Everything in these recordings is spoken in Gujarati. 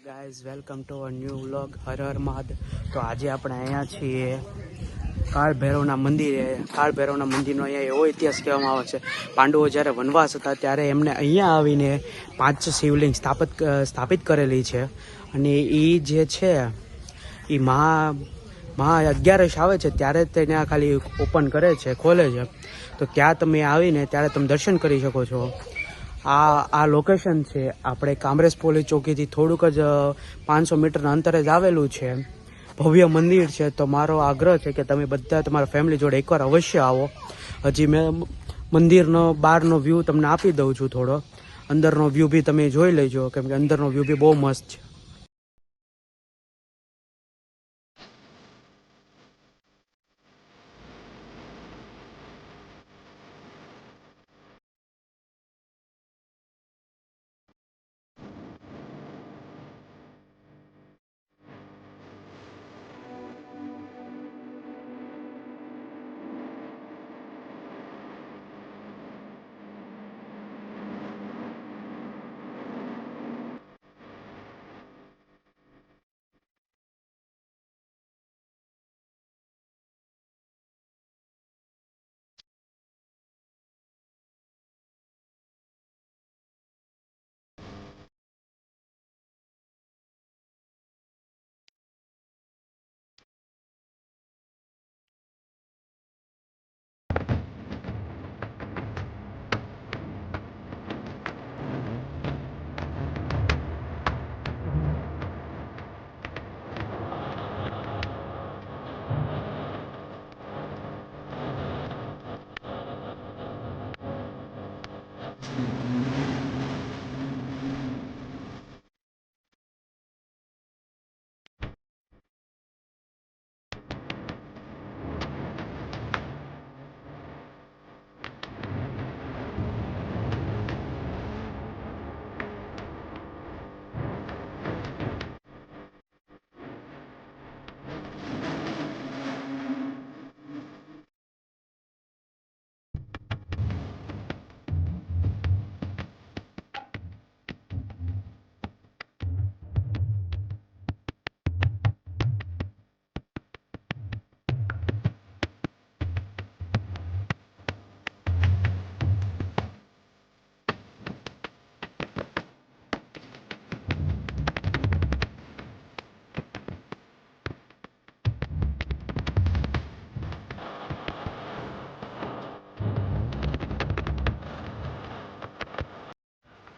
Guys welcome to a new vlog Har Har Mahadev. તો આજે આપણે અહીંયા છીએ કાળ ભૈરવના મંદિરે. કાળ ભૈરવના મંદિરનો અહીંયા એવો ઇતિહાસ કહેવામાં આવે છે, પાંડવો જ્યારે વનવાસ હતા ત્યારે એમને અહીંયા આવીને 5 શિવલિંગ સ્થાપિત કરેલી છે. અને એ જે છે એ મહા 11 આવે છે ત્યારે તેને ખાલી ઓપન કરે છે, ખોલે છે. તો ત્યાં તમે આવીને ત્યારે તમે દર્શન કરી શકો છો. આ લોકેશન છે આપણે કામરેજ પોલીસ ચોકીથી થોડુંક જ 500 મીટરના અંતરે જ આવેલું છે. ભવ્ય મંદિર છે. તો મારો આગ્રહ છે કે તમે બધા તમારા ફેમિલી જોડે એકવાર અવશ્ય આવો. હજી મેં મંદિરનો બહારનો વ્યૂ તમને આપી દઉં છું, થોડો અંદરનો વ્યૂ બી તમે જોઈ લેજો, કેમ કે અંદરનો વ્યૂ બી બહુ મસ્ત છે.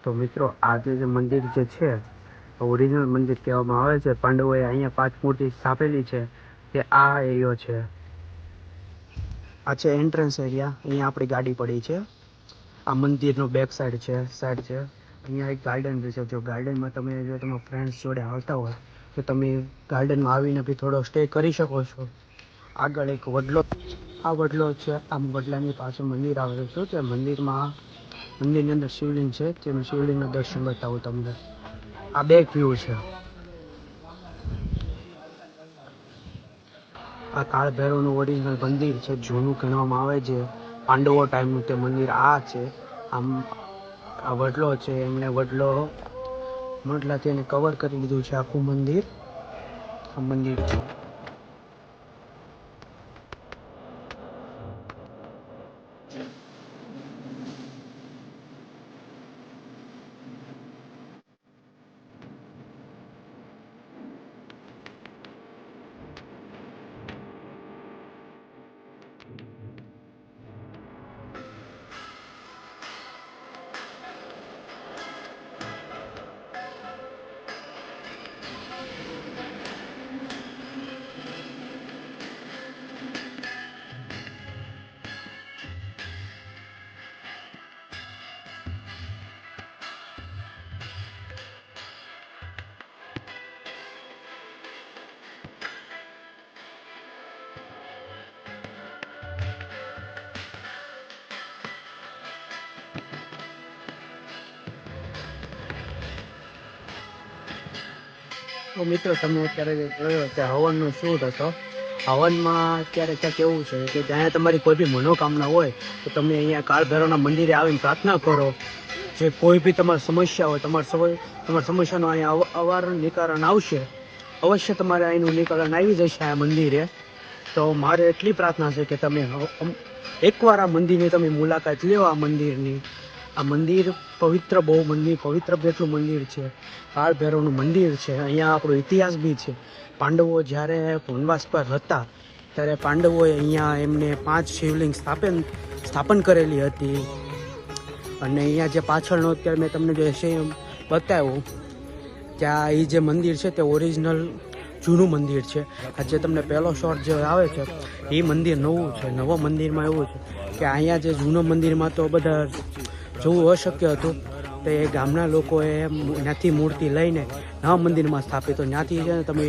તો મિત્રો આજે જે મંદિર જે છે ઓરિજિનલ મંદિર કહેવામાં આવે છે. પાંડવોએ અહીંયા 5 મૂર્તિ સ્થાપેલી છે. તે આ એરિયો છે. આ છે એન્ટ્રન્સ એરિયા. અહીંયા આપણી ગાડી પડી છે. આ મંદિરનો બેક સાઈડ છે. અહીંયા એક ગાર્ડન છે. જો ગાર્ડનમાં તમે તમારા ફ્રેન્ડ્સ જોડે આવતા હોય તો તમે ગાર્ડનમાં આવીને બી થોડો સ્ટે કરી શકો છો. આગળ એક વડલો, આ વડલો છે. આ વડલાની પાસે મંદિર આવેલું છે. તે મંદિરની અંદર શિવલિંગ છે. તેનું શિવલિંગના દર્શન બતાવું તમને. આ બેક વ્યૂ છે. આ કાળ ભૈરવનું ઓરિજિનલ મંદિર છે. જૂનું ગણવામાં આવે છે. પાંડવો ટાઈમનું તે મંદિર આ છે. આ વડલો છે. એમને વડલાથી એને કવર કરી લીધું છે આખું મંદિર. આ મંદિર છે. તો મિત્રો તમે અત્યારે જોયો કે હવનનો શૂટ હતો. હવનમાં અત્યારે ક્યાંક એવું છે કે જ્યાં તમારી કોઈ બી મનોકામના હોય તો તમે અહીંયા કાળ ભૈરવના મંદિરે આવીને પ્રાર્થના કરો. જે કોઈ બી તમારી સમસ્યા હોય, તમારી સમસ્યાનું અહીંયા અવારનું નિવારણ આવશે. અવશ્ય તમારે અહીંનું નિવારણ આવી જશે આ મંદિરે. તો મારે એટલી પ્રાર્થના છે કે તમે એકવાર આ મંદિરની તમે મુલાકાત લ્યો. આ મંદિરની, આ મંદિર પવિત્ર, બહુ મંદિર પવિત્ર જેટલું મંદિર છે. કાળ ભૈરવનું મંદિર છે. અહીંયા આપણો ઇતિહાસ બી છે. પાંડવો જ્યારે વનવાસ પર હતા ત્યારે પાંડવોએ અહીંયા એમને 5 શિવલિંગ સ્થાપન કરેલી હતી. અને અહીંયા જે પાછળનો અત્યારે મેં તમને જે બતાવ્યું, ત્યાં એ જે મંદિર છે તે ઓરિજિનલ જૂનું મંદિર છે. આ જે તમને પહેલો શોટ જે આવે છે એ મંદિર નવું છે. નવા મંદિરમાં એવું છે કે અહીંયા જે જૂના મંદિરમાં તો બધા જોવું અશક્ય હતું, તો એ ગામના લોકોએ ત્યાંથી મૂર્તિ લઈને નવા મંદિરમાં સ્થાપિત, તો ત્યાંથી છે ને તમે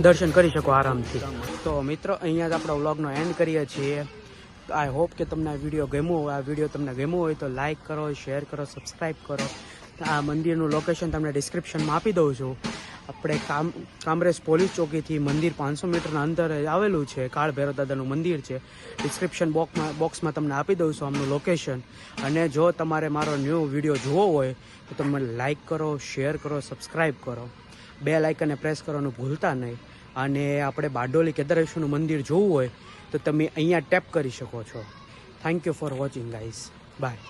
દર્શન કરી શકો આરામથી. તો મિત્રો, અહીંયા જ આપણે વ્લોગનો એન્ડ કરીએ છીએ. આઈ હોપ કે તમને આ વિડીયો ગમ્યો હોય. આ વિડીયો તમને ગમ્યો હોય તો લાઇક કરો, શેર કરો, સબસ્ક્રાઈબ કરો. આ મંદિરનું લોકેશન તમને ડિસ્ક્રિપ્શનમાં આપી દઉં છું. આપણે કામરેજ પોલીસ ચોકીથી મંદિર 500 મીટરના અંતરે આવેલું છે. કાળ ભૈરવ દાદાનું મંદિર છે. ડિસ્ક્રિપ્શન બોક્સમાં તમને આપી દઉં છું આમનું લોકેશન. અને જો તમારે મારો ન્યૂ વિડીયો જોવો હોય તો તમે લાઇક કરો, શેર કરો, સબસ્ક્રાઈબ કરો. બેલ આઇકનને પ્રેસ કરવાનું ભૂલતા નહીં. અને આપણે બારડોલી કેદારેશ્વરનું મંદિર જોવું હોય તો તમે અહીંયા ટેપ કરી શકો છો. Thank you for watching guys. By.